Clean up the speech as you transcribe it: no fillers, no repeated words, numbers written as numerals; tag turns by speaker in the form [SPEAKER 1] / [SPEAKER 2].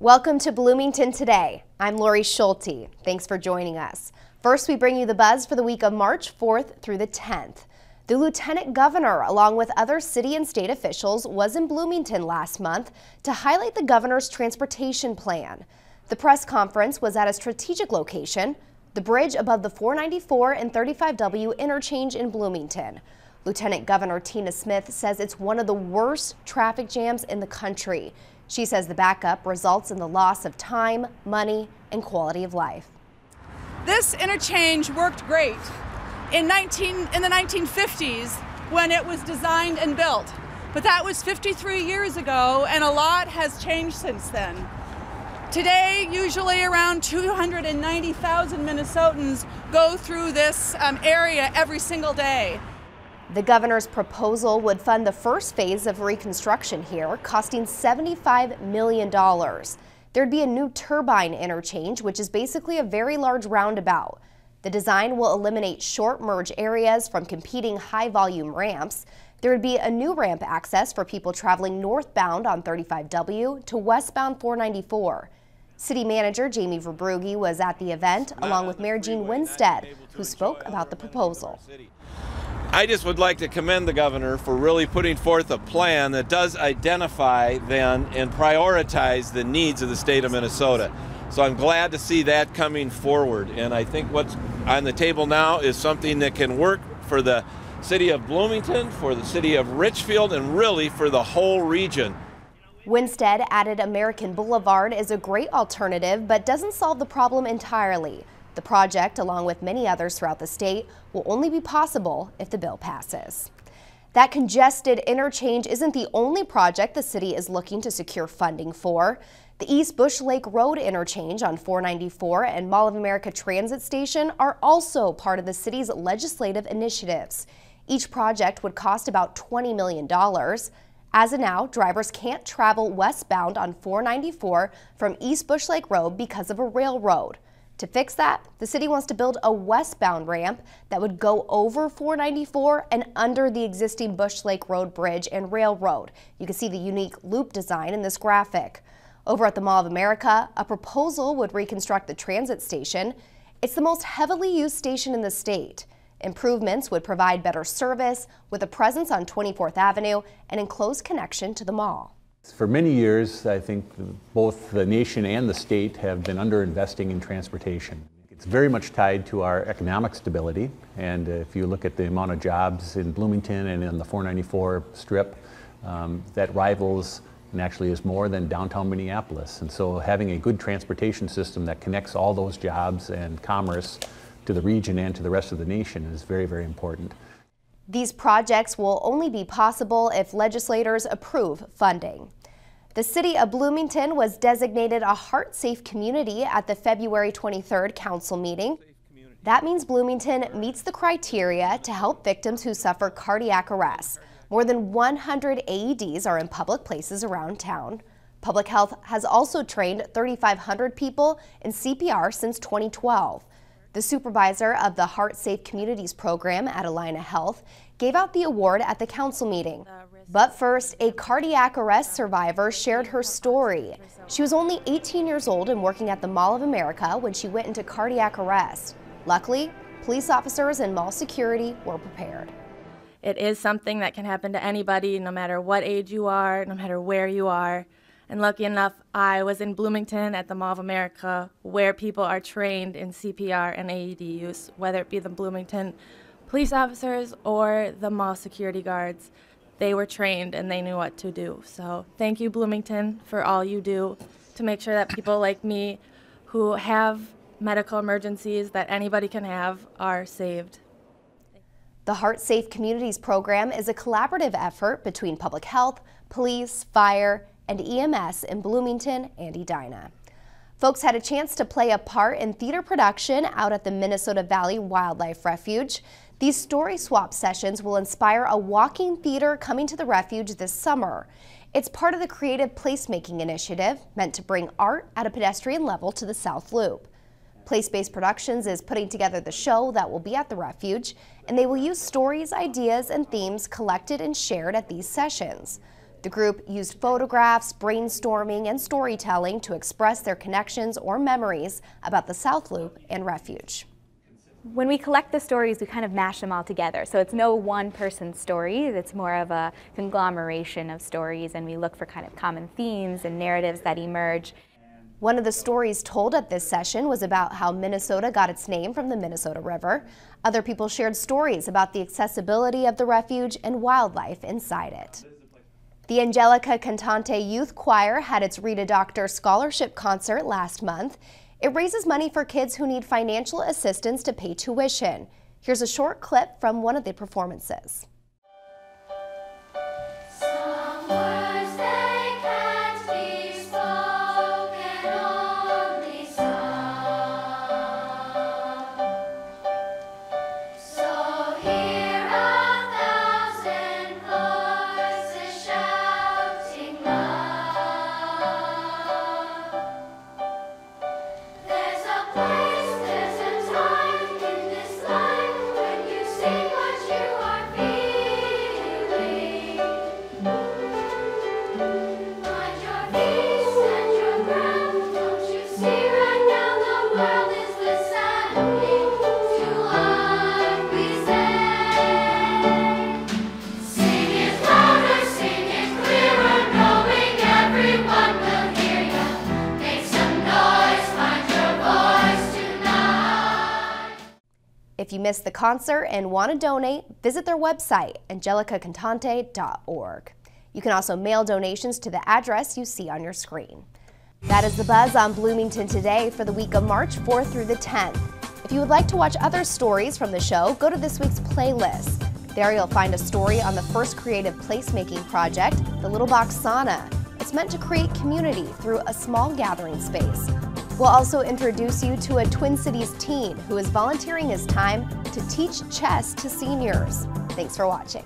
[SPEAKER 1] Welcome to Bloomington Today. I'm Lori Schulte. Thanks for joining us. First, we bring you the buzz for the week of March 4th through the 10th. The Lieutenant Governor, along with other city and state officials, was in Bloomington last month to highlight the governor's transportation plan. The press conference was at a strategic location, the bridge above the 494 and 35W interchange in Bloomington. Lieutenant Governor Tina Smith says it's one of the worst traffic jams in the country. She says the backup results in the loss of time, money, and quality of life.
[SPEAKER 2] This interchange worked great in the 1950s when it was designed and built. But that was 53 years ago, and a lot has changed since then. Today, usually around 290,000 Minnesotans go through this area every single day.
[SPEAKER 1] The governor's proposal would fund the first phase of reconstruction here, costing $75 million. There'd be a new turbine interchange, which is basically a very large roundabout. The design will eliminate short merge areas from competing high-volume ramps. There would be a new ramp access for people traveling northbound on 35W to westbound 494. City Manager Jamie Verbrugge was at the event, along with Mayor Gene Winstead, who spoke about the proposal.
[SPEAKER 3] I just would like to commend the governor for really putting forth a plan that does identify then and prioritize the needs of the state of Minnesota. So I'm glad to see that coming forward, and I think what's on the table now is something that can work for the city of Bloomington, for the city of Richfield, and really for the whole region.
[SPEAKER 1] Winstead added American Boulevard is a great alternative, but doesn't solve the problem entirely. The project, along with many others throughout the state, will only be possible if the bill passes. That congested interchange isn't the only project the city is looking to secure funding for. The East Bush Lake Road interchange on 494 and Mall of America Transit Station are also part of the city's legislative initiatives. Each project would cost about $20 million. As of now, drivers can't travel westbound on 494 from East Bush Lake Road because of a railroad. To fix that, the city wants to build a westbound ramp that would go over 494 and under the existing Bush Lake Road Bridge and railroad. You can see the unique loop design in this graphic. Over at the Mall of America, a proposal would reconstruct the transit station. It's the most heavily used station in the state. Improvements would provide better service with a presence on 24th Avenue and in close connection to the mall.
[SPEAKER 4] For many years, I think both the nation and the state have been underinvesting in transportation. It's very much tied to our economic stability, and if you look at the amount of jobs in Bloomington and in the 494 strip, that rivals and actually is more than downtown Minneapolis. And so having a good transportation system that connects all those jobs and commerce to the region and to the rest of the nation is very, very important.
[SPEAKER 1] These projects will only be possible if legislators approve funding. The city of Bloomington was designated a heart-safe community at the February 23rd council meeting. That means Bloomington meets the criteria to help victims who suffer cardiac arrest. More than 100 AEDs are in public places around town. Public Health has also trained 3,500 people in CPR since 2012. The supervisor of the Heart Safe Communities program at Allina Health gave out the award at the council meeting. But first, a cardiac arrest survivor shared her story. She was only 18 years old and working at the Mall of America when she went into cardiac arrest. Luckily, police officers and mall security were prepared.
[SPEAKER 5] It is something that can happen to anybody, no matter what age you are, no matter where you are. And lucky enough, I was in Bloomington at the Mall of America, where people are trained in CPR and AED use, whether it be the Bloomington police officers or the mall security guards. They were trained and they knew what to do. So thank you, Bloomington, for all you do to make sure that people like me who have medical emergencies that anybody can have are saved.
[SPEAKER 1] The Heart Safe Communities program is a collaborative effort between public health, police, fire, and EMS in Bloomington and Edina. Folks had a chance to play a part in theater production out at the Minnesota Valley Wildlife Refuge. These story swap sessions will inspire a walking theater coming to the refuge this summer. It's part of the Creative Placemaking Initiative, meant to bring art at a pedestrian level to the South Loop. Place-Based Productions is putting together the show that will be at the refuge, and they will use stories, ideas, and themes collected and shared at these sessions. The group used photographs, brainstorming, and storytelling to express their connections or memories about the South Loop and refuge.
[SPEAKER 6] When we collect the stories, we kind of mash them all together. So it's no one person's story, it's more of a conglomeration of stories, and we look for kind of common themes and narratives that emerge.
[SPEAKER 1] One of the stories told at this session was about how Minnesota got its name from the Minnesota River. Other people shared stories about the accessibility of the refuge and wildlife inside it. The Angelica Cantante Youth Choir had its Read a Doctor Scholarship Concert last month. It raises money for kids who need financial assistance to pay tuition. Here's a short clip from one of the performances. If you missed the concert and want to donate, visit their website, angelicacantante.org. You can also mail donations to the address you see on your screen. That is The Buzz on Bloomington today for the week of March 4th through the 10th. If you would like to watch other stories from the show, go to this week's playlist. There you'll find a story on the first creative placemaking project, the Little Box Sauna. It's meant to create community through a small gathering space. We'll also introduce you to a Twin Cities teen who is volunteering his time to teach chess to seniors. Thanks for watching.